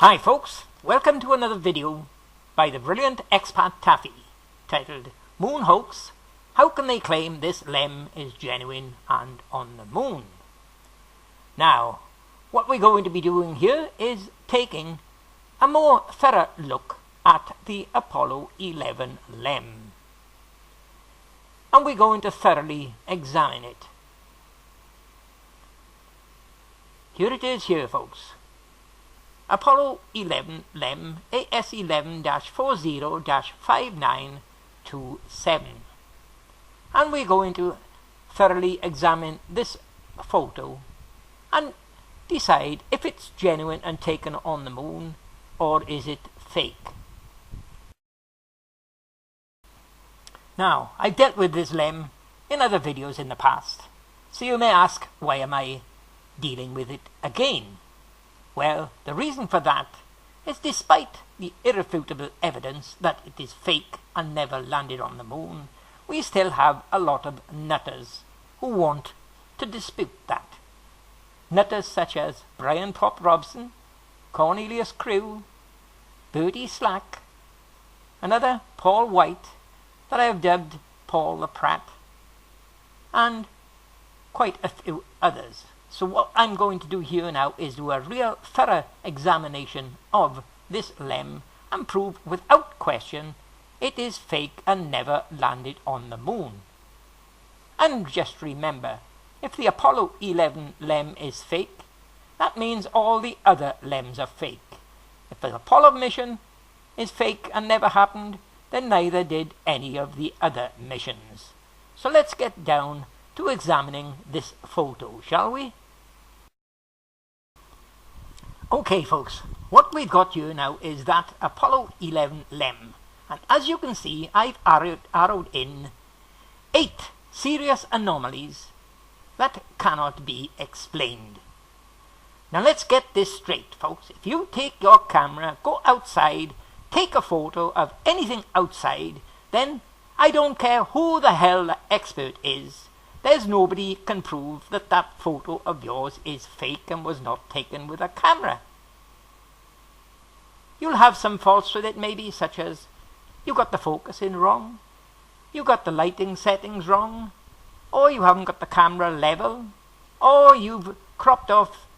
Hi folks, welcome to another video by the brilliant expat Taffy, titled Moon Hoax, How Can They Claim This Lem is Genuine and on the Moon? Now, what we're going to be doing here is taking a more thorough look at the Apollo 11 lem. And we're going to thoroughly examine it. Here it is here, folks. Apollo 11 lem AS11-40-5927, and we're going to thoroughly examine this photo and decide if it's genuine and taken on the moon or is it fake. Now, I've dealt with this lem in other videos in the past, so you may ask, why am I dealing with it again? Well, the reason for that is despite the irrefutable evidence that it is fake and never landed on the moon, we still have a lot of nutters who want to dispute that. Nutters such as Brian Pop Robson, Cornelius Crew, Bertie Slack, another Paul White that I have dubbed Paul the Pratt, and quite a few others. So what I'm going to do here now is do a real thorough examination of this lem and prove without question it is fake and never landed on the moon. And just remember, if the Apollo 11 lem is fake, that means all the other lems are fake. If the Apollo mission is fake and never happened, then neither did any of the other missions. So let's get down to examining this photo, shall we? Okay folks, what we've got here now is that Apollo 11 lem, and as you can see I've arrowed in 8 serious anomalies that cannot be explained. Now let's get this straight folks. If you take your camera, go outside, take a photo of anything outside, then I don't care who the hell the expert is, there's nobody can prove that that photo of yours is fake and was not taken with a camera. You'll have some faults with it maybe, such as you got the focusing wrong, you got the lighting settings wrong, or you haven't got the camera level, or you've cropped off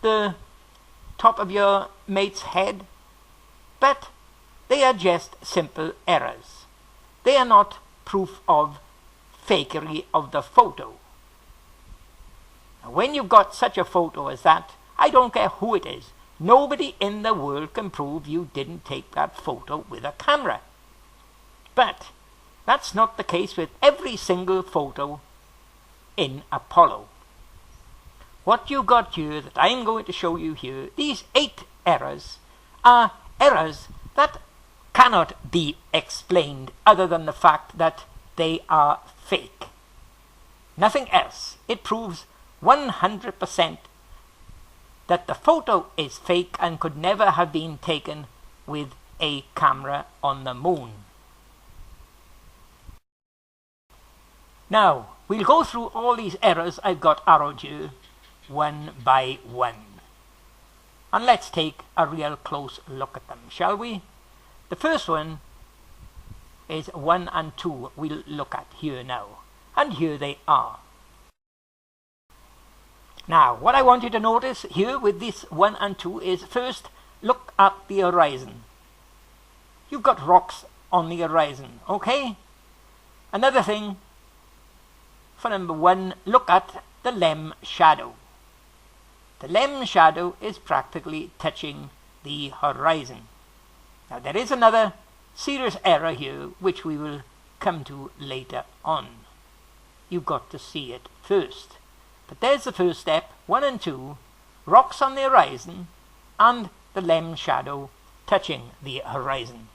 the top of your mate's head. But they are just simple errors. They are not proof of fakery of the photo. Now, when you've got such a photo as that, I don't care who it is, nobody in the world can prove you didn't take that photo with a camera. But that's not the case with every single photo in Apollo. What you got here that I'm going to show you here, these 8 errors, are errors that cannot be explained other than the fact that they are fake. Nothing else. It proves 100% that the photo is fake and could never have been taken with a camera on the moon. Now, we'll go through all these errors I've got arrowed here one by one. And let's take a real close look at them, shall we? The first one is 1 and 2 we'll look at here now. And here they are. Now, what I want you to notice here with this 1 and 2 is, first, look at the horizon. You've got rocks on the horizon, okay? Another thing, for number 1, look at the lem shadow. The lem shadow is practically touching the horizon. Now, there is another serious error here which we will come to later on. You've got to see it first. But there's the first step, 1 and 2, rocks on the horizon and the lem shadow touching the horizon.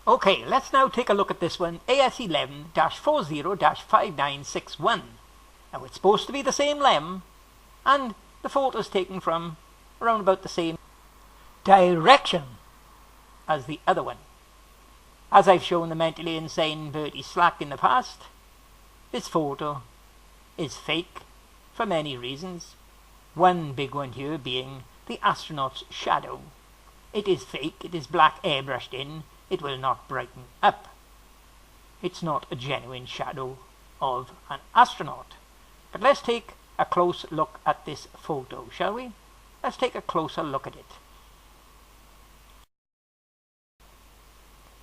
Okay, let's now take a look at this one, AS11-40-5961. Now it's supposed to be the same lem, and the photo is taken from around about the same direction as the other one. As I've shown the mentally insane Bertie Slack in the past, this photo is fake for many reasons. One big one here being the astronaut's shadow. It is fake, it is black airbrushed in, it will not brighten up. It's not a genuine shadow of an astronaut. But let's take a close look at this photo, shall we? Let's take a closer look at it.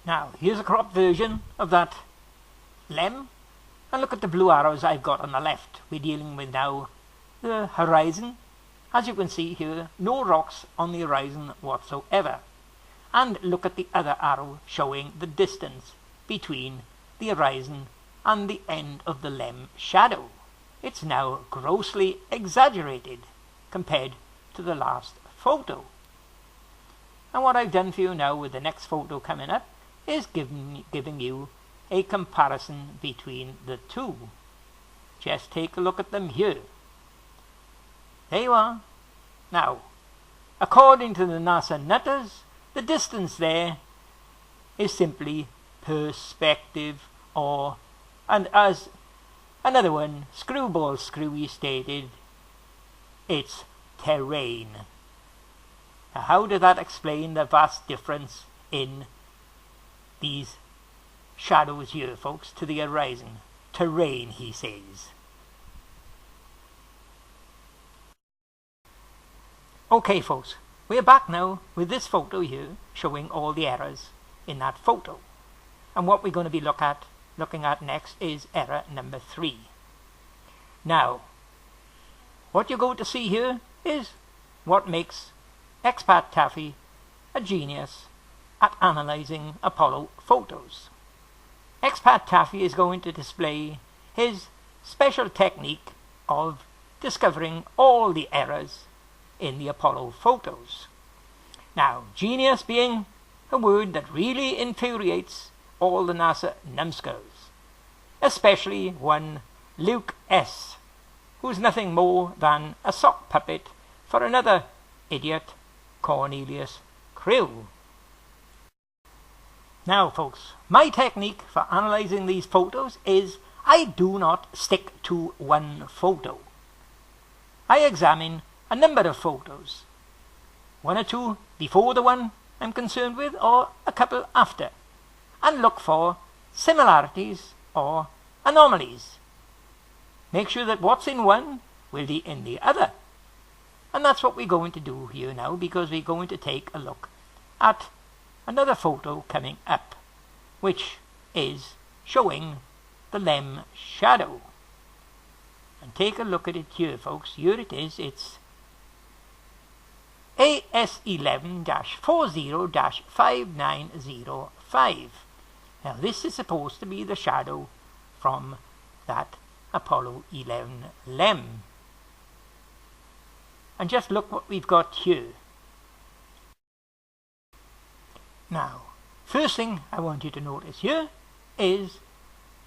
Now, here's a cropped version of that LEM. And look at the blue arrows I've got on the left. We're dealing with now the horizon. As you can see here, no rocks on the horizon whatsoever. And look at the other arrow showing the distance between the horizon and the end of the LEM shadow. It's now grossly exaggerated compared to the last photo. And what I've done for you now with the next photo coming up is giving you a comparison between the two. Just take a look at them here. There you are. Now, according to the NASA nutters, the distance there is simply perspective, and as another one, Screwball Screwy, stated, it's terrain. Now, how does that explain the vast difference in these shadows here, folks, to the horizon? Terrain, he says. Okay, folks, we're back now with this photo here showing all the errors in that photo. And what we're going to be looking at next is error number 3. Now, what you're going to see here is what makes Expat Taffy a genius at analyzing Apollo photos. Expat Taffy is going to display his special technique of discovering all the errors in the Apollo photos. Now, genius being a word that really infuriates all the NASA numbskulls, especially one Luke S., who's nothing more than a sock puppet for another idiot, Cornelius Crew. Now, folks, my technique for analyzing these photos is I do not stick to one photo. I examine a number of photos, one or two before the one I'm concerned with, or a couple after, and look for similarities or anomalies. Make sure that what's in one will be in the other. And that's what we're going to do here now, because we're going to take a look at another photo coming up, which is showing the LEM shadow. And take a look at it here, folks. Here it is. It's AS11-40-5905. Now this is supposed to be the shadow from that Apollo 11 LEM. And just look what we've got here. Now, first thing I want you to notice here is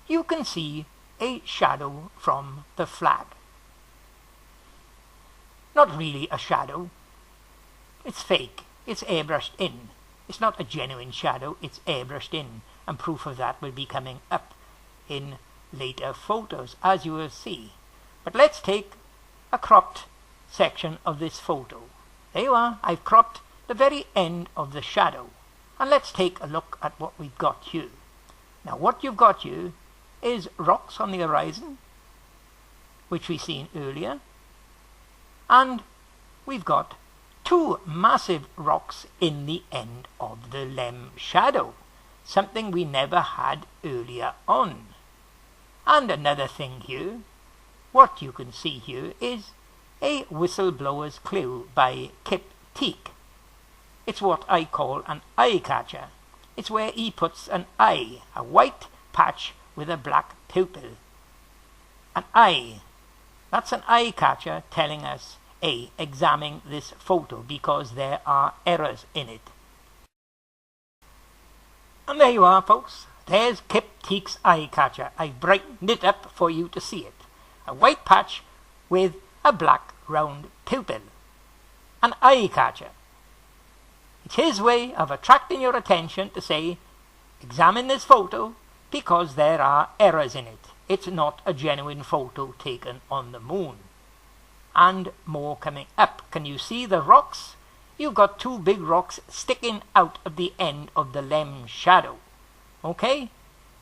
you can see a shadow from the flag. Not really a shadow. It's fake. It's airbrushed in. It's not a genuine shadow. It's airbrushed in. And proof of that will be coming up in later photos, as you will see. But let's take a cropped section of this photo. There you are. I've cropped the very end of the shadow. And let's take a look at what we've got here. Now, what you've got here is rocks on the horizon, which we've seen earlier. And we've got two massive rocks in the end of the LEM shadow, something we never had earlier on. And another thing here, what you can see here is a whistleblower's clue by Kip Teak. It's what I call an eye catcher. It's where he puts an eye, a white patch with a black pupil. An eye. That's an eye catcher telling us, examine this photo because there are errors in it. And there you are, folks. There's Kip Teak's eye catcher. I've brightened it up for you to see it. A white patch with a black round pupil. An eye catcher. It's his way of attracting your attention to say, examine this photo because there are errors in it. It's not a genuine photo taken on the moon. and more coming up. Can you see the rocks? You've got two big rocks sticking out of the end of the lem shadow. Okay?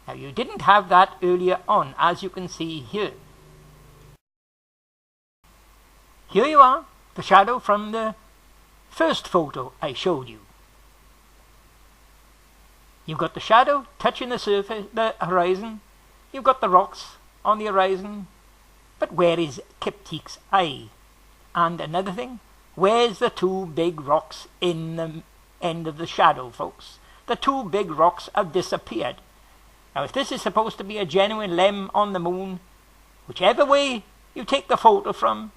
Now you didn't have that earlier on, as you can see here. Here you are, the shadow from the first photo I showed you. You've got the shadow touching the surface, the horizon. You've got the rocks on the horizon. But where is Kiptik's eye? And another thing, where's the two big rocks in the end of the shadow, folks? The two big rocks have disappeared. Now, if this is supposed to be a genuine lem on the moon, whichever way you take the photo from,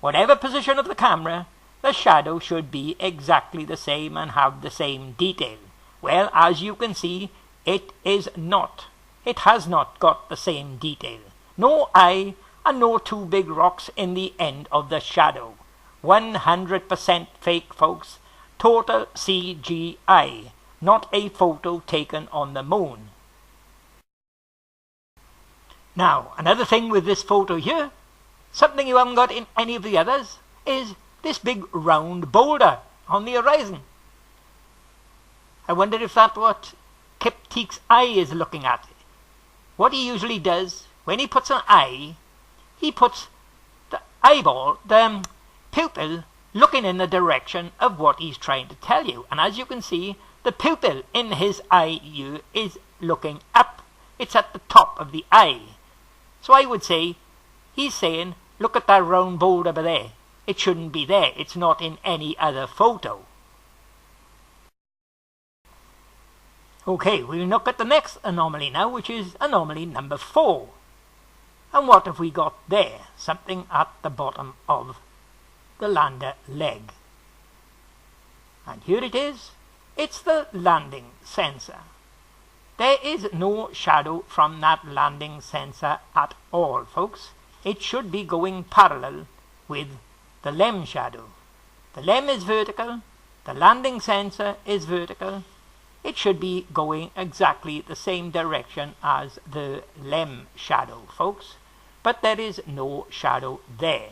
whatever position of the camera, the shadow should be exactly the same and have the same detail. Well, as you can see, it is not. It has not got the same detail. No eye and no two big rocks in the end of the shadow. 100% fake, folks. Total CGI. Not a photo taken on the moon. Now, another thing with this photo here, something you haven't got in any of the others, is this big round boulder on the horizon. I wonder if that's what Kiptik's eye is looking at. What he usually does, when he puts an eye, he puts the eyeball, the pupil, looking in the direction of what he's trying to tell you. And as you can see, the pupil in his eye is looking up. It's at the top of the eye. So I would say, he's saying, look at that round boulder over there. It shouldn't be there. It's not in any other photo. Okay, we'll look at the next anomaly now, which is anomaly number 4. And what have we got there? Something at the bottom of the lander leg. And here it is. It's the landing sensor. There is no shadow from that landing sensor at all, folks. It should be going parallel with the lem shadow. The lem is vertical. The landing sensor is vertical. It should be going exactly the same direction as the lem shadow, folks. But there is no shadow there.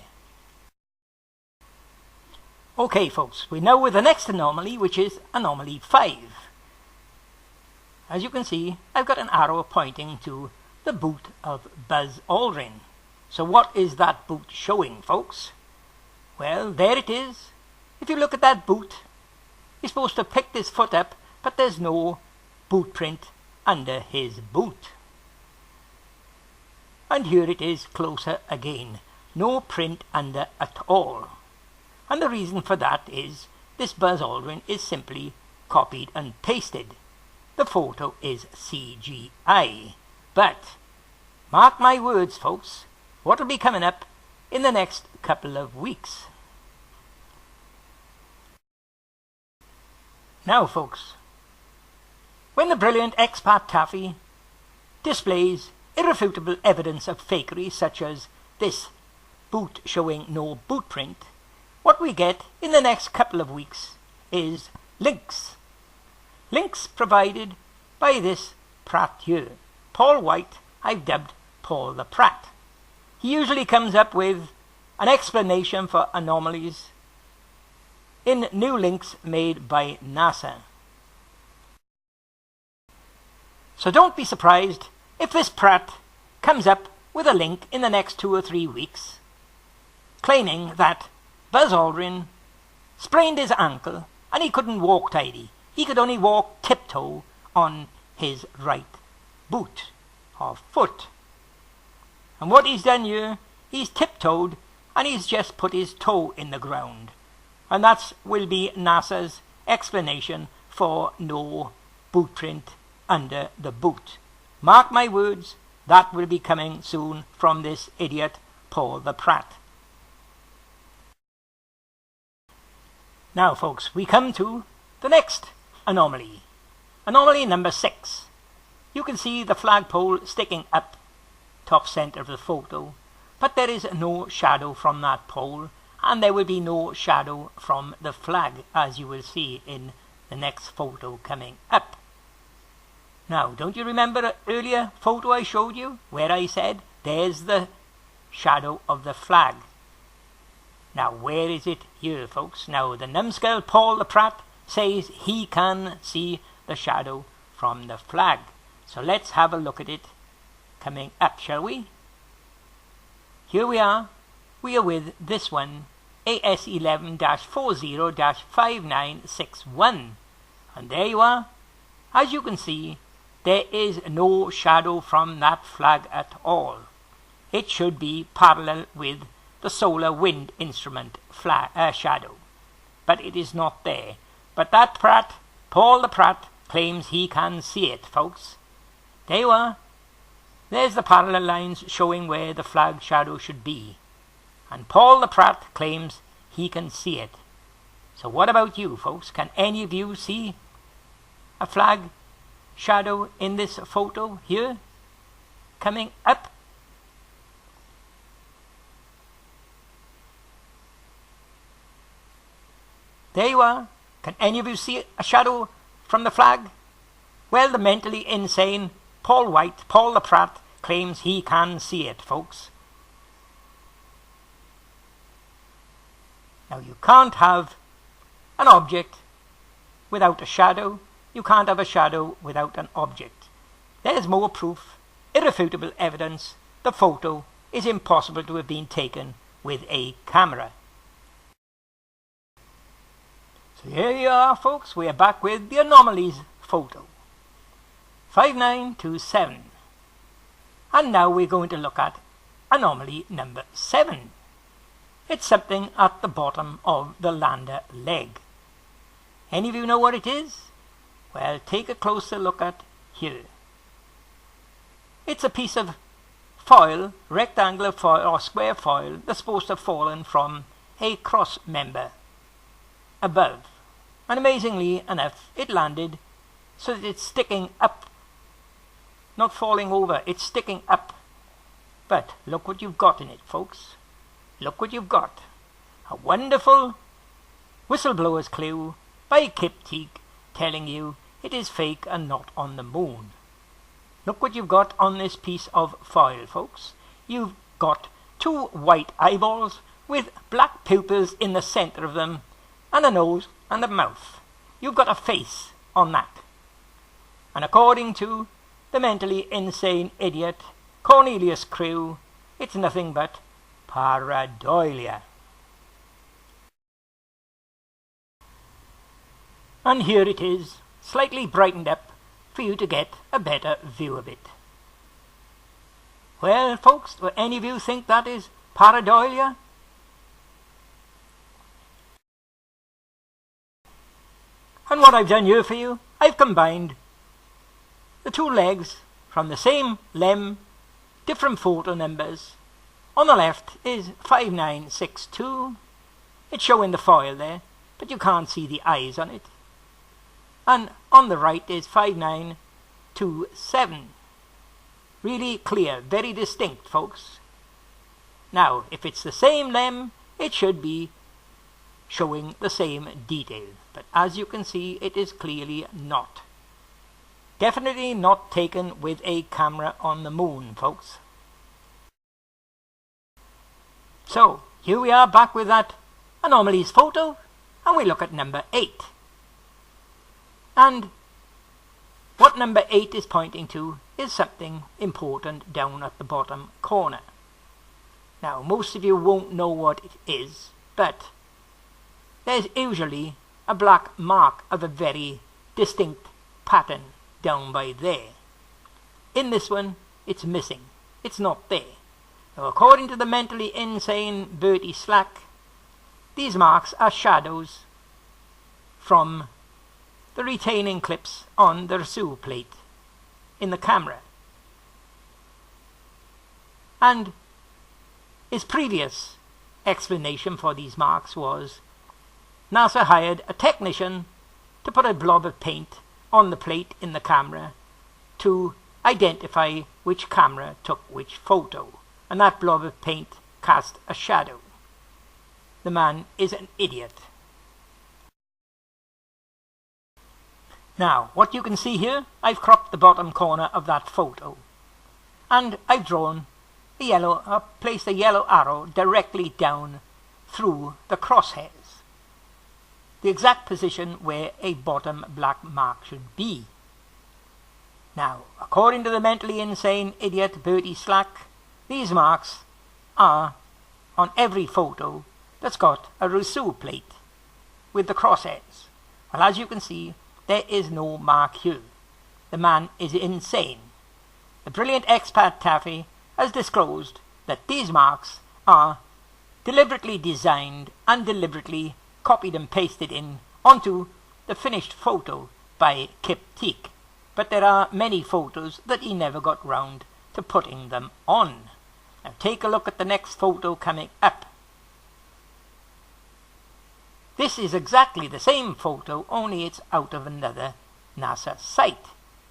Okay, folks, we're now with the next anomaly, which is anomaly 5. As you can see, I've got an arrow pointing to the boot of Buzz Aldrin. So what is that boot showing, folks? Well, there it is. If you look at that boot, you're supposed to pick this foot up, but there's no boot print under his boot. And here it is closer again. No print under at all. And the reason for that is this Buzz Aldrin is simply copied and pasted. The photo is CGI. But mark my words, folks, what will be coming up in the next couple of weeks. Now, folks, when the brilliant expat Taffy displays irrefutable evidence of fakery, such as this boot showing no boot print, what we get in the next couple of weeks is links. Links provided by this Pratt here. Paul White, I've dubbed Paul the Pratt. He usually comes up with an explanation for anomalies in new links made by NASA. So don't be surprised if this Pratt comes up with a link in the next 2 or 3 weeks claiming that Buzz Aldrin sprained his ankle and he couldn't walk tidy. He could only walk tiptoe on his right boot or foot. And what he's done here, he's tiptoed and he's just put his toe in the ground. And that will be NASA's explanation for no boot print under the boot. Mark my words, that will be coming soon from this idiot Paul the Pratt. Now, folks, we come to the next anomaly. Anomaly number 6. You can see the flagpole sticking up top center of the photo, but there is no shadow from that pole, and there will be no shadow from the flag, as you will see in the next photo coming up. Now, don't you remember an earlier photo I showed you where I said there's the shadow of the flag? Now, where is it here, folks? Now, the numbskull Paul the Pratt says he can see the shadow from the flag. So let's have a look at it coming up, shall we? Here we are. We are with this one, AS11-40-5961. And there you are. As you can see, there is no shadow from that flag at all. It should be parallel with the solar wind instrument shadow. But it is not there. But that Pratt, Paul the Pratt, claims he can see it, folks. There you are. There's the parallel lines showing where the flag shadow should be. And Paul the Pratt claims he can see it. So what about you, folks? Can any of you see a flag shadow in this photo here coming up? There you are. Can any of you see a shadow from the flag? Well, the mentally insane Paul the Pratt, claims he can see it, folks. Now, you can't have an object without a shadow. You can't have a shadow without an object. There's more proof, irrefutable evidence. The photo is impossible to have been taken with a camera. So here you are, folks. We are back with the anomalies photo. 5927. And now we're going to look at anomaly number 7. It's something at the bottom of the lander leg. Any of you know what it is? Well, take a closer look at here. It's a piece of foil, rectangular foil or square foil, that's supposed to have fallen from a cross member above. And amazingly enough, it landed so that it's sticking up. Not falling over, it's sticking up. But look what you've got in it, folks. Look what you've got. A wonderful whistleblower's clue by Kip Teague telling you it is fake and not on the moon. Look what you've got on this piece of foil, folks. You've got 2 white eyeballs with black pupils in the center of them and a nose and a mouth. You've got a face on that. And according to the mentally insane idiot Cornelius Crew, it's nothing but pareidolia. And here it is, slightly brightened up for you to get a better view of it. Well, folks, do any of you think that is pareidolia? And what I've done here for you, I've combined the 2 legs from the same limb, different photo numbers. On the left is 5962. It's showing the foil there, but you can't see the eyes on it. And on the right is 5927. Really clear, very distinct, folks. Now, if it's the same limb, it should be showing the same detail. But as you can see, it is clearly not. Definitely not taken with a camera on the moon, folks. So, here we are back with that anomalies photo, and we look at number 8. And what number 8 is pointing to is something important down at the bottom corner. Now, most of you won't know what it is, but there's usually a black mark of a very distinct pattern down by there. In this one, it's missing. It's not there. Now, according to the mentally insane Bertie Slack, these marks are shadows from the retaining clips on the receiver plate in the camera. And his previous explanation for these marks was NASA hired a technician to put a blob of paint on the plate in the camera to identify which camera took which photo, and that blob of paint cast a shadow. The man is an idiot. Now, what you can see here, I've cropped the bottom corner of that photo, and I've drawn the placed a yellow arrow directly down through the crosshairs, the exact position where a bottom black mark should be. Now, according to the mentally insane idiot Bertie Slack, these marks are on every photo that's got a Rousseau plate with the crosshairs. Well, as you can see, there is no mark here. The man is insane. The brilliant expat Taffy has disclosed that these marks are deliberately designed and deliberately copied and pasted in onto the finished photo by Kip Teak. But there are many photos that he never got round to putting them on. Now take a look at the next photo coming up. This is exactly the same photo, only it's out of another NASA site.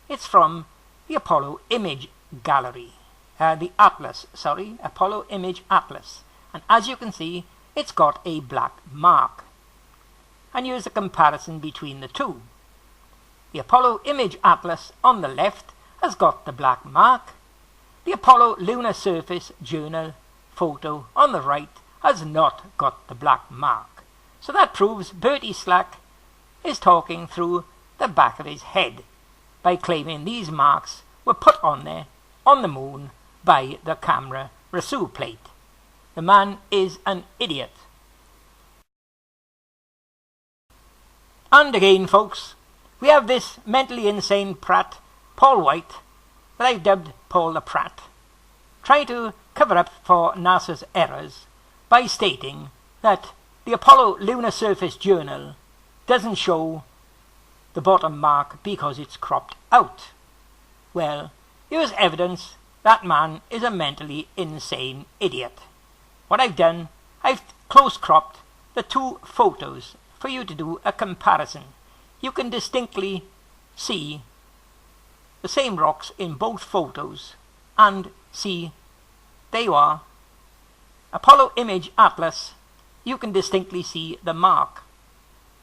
It's from the Apollo Image Gallery. Apollo Image Atlas. And as you can see, it's got a black mark. And here's a comparison between the two. The Apollo Image Atlas on the left has got the black mark. The Apollo Lunar Surface Journal photo on the right has not got the black mark. So that proves Bertie Slack is talking through the back of his head by claiming these marks were put on there on the moon by the camera Rousseau plate. The man is an idiot. And again, folks, we have this mentally insane prat, Paul White, that I've dubbed Paul the Prat, trying to cover up for NASA's errors by stating that the Apollo Lunar Surface Journal doesn't show the bottom mark because it's cropped out. Well, here's evidence that man is a mentally insane idiot. What I've done, I've close cropped the two photos for you to do a comparison. You can distinctly see the same rocks in both photos and see there you are. Apollo Image Atlas, you can distinctly see the mark.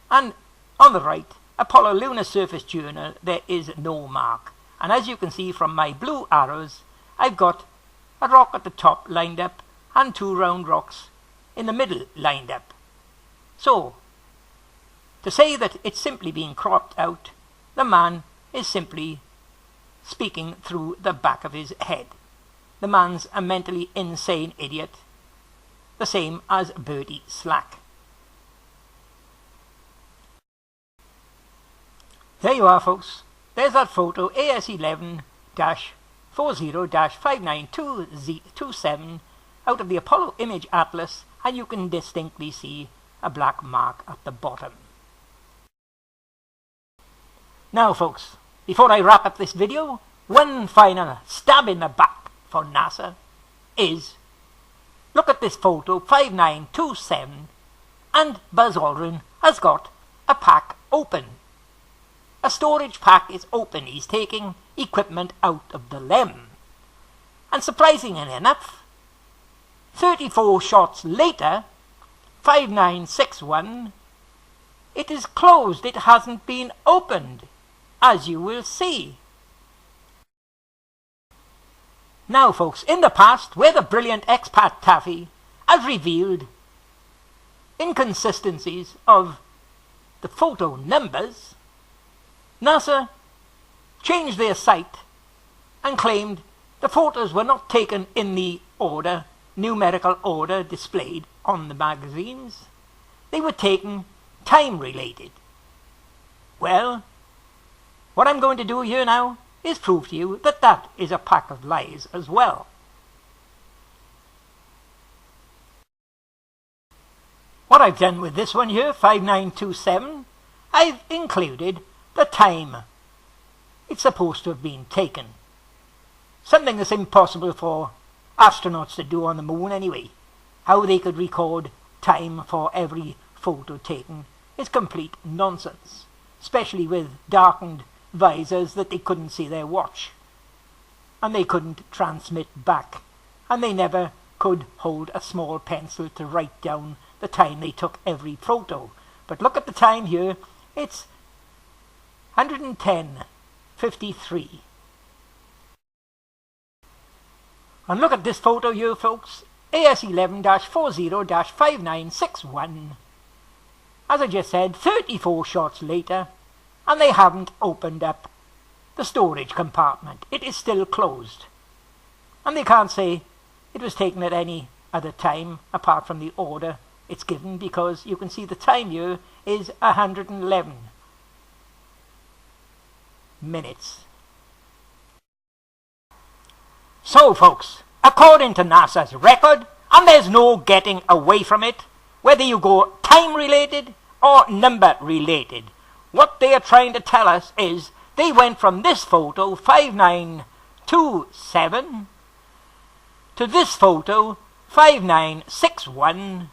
And on the right, Apollo Lunar Surface Journal, there is no mark. And as you can see from my blue arrows, I've got a rock at the top lined up and two round rocks in the middle lined up. So, to say that it's simply being cropped out, the man is simply speaking through the back of his head. The man's a mentally insane idiot, the same as Bertie Slack. There you are, folks. There's that photo, AS11-40-59227, out of the Apollo Image Atlas, and you can distinctly see a black mark at the bottom. Now, folks, before I wrap up this video, one final stab in the back for NASA is, look at this photo, 5927, and Buzz Aldrin has got a pack open. A storage pack is open. He's taking equipment out of the LEM. And surprisingly enough, 34 shots later, 5961, it is closed. It hasn't been opened, as you will see. Now, folks, in the past, where the brilliant expat Taffy has revealed inconsistencies of the photo numbers, NASA changed their site and claimed the photos were not taken in the order, numerical order displayed on the magazines. They were taken time-related. Well, what I'm going to do here now is prove to you that that is a pack of lies as well. What I've done with this one here, 5927, I've included the time it's supposed to have been taken. Something that's impossible for astronauts to do on the moon anyway. How they could record time for every photo taken is complete nonsense, especially with darkened visors that they couldn't see their watch, and they couldn't transmit back, and they never could hold a small pencil to write down the time they took every photo. But look at the time here, it's 110:53. And look at this photo here, folks. AS11-40-5961. As I just said, 34 shots later, and they haven't opened up the storage compartment. It is still closed. And they can't say it was taken at any other time apart from the order it's given, because you can see the time here is 111 minutes. So folks, according to NASA's record, and there's no getting away from it, whether you go time related or number related, what they are trying to tell us is they went from this photo 5927 to this photo 5961,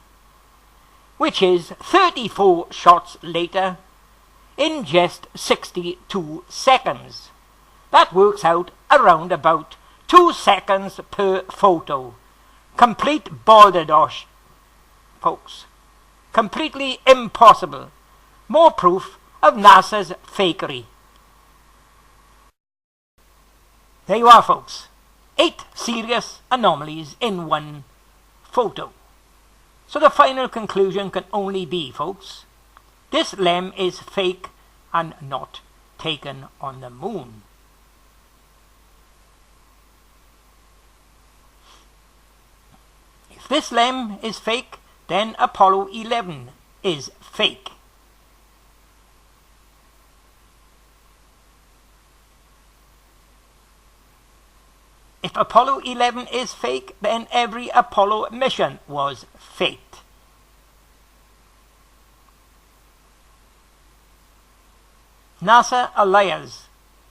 which is 34 shots later in just 62 seconds. That works out around about 2 seconds per photo. Complete balderdash, folks. Completely impossible. More proof of NASA's fakery. There you are, folks. 8 serious anomalies in one photo. So the final conclusion can only be, folks, this LEM is fake and not taken on the moon. If this LEM is fake, then Apollo 11 is fake. If Apollo 11 is fake, then every Apollo mission was faked. NASA are liars.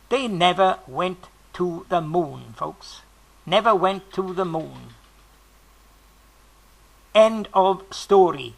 They never went to the moon, folks. Never went to the moon. End of story.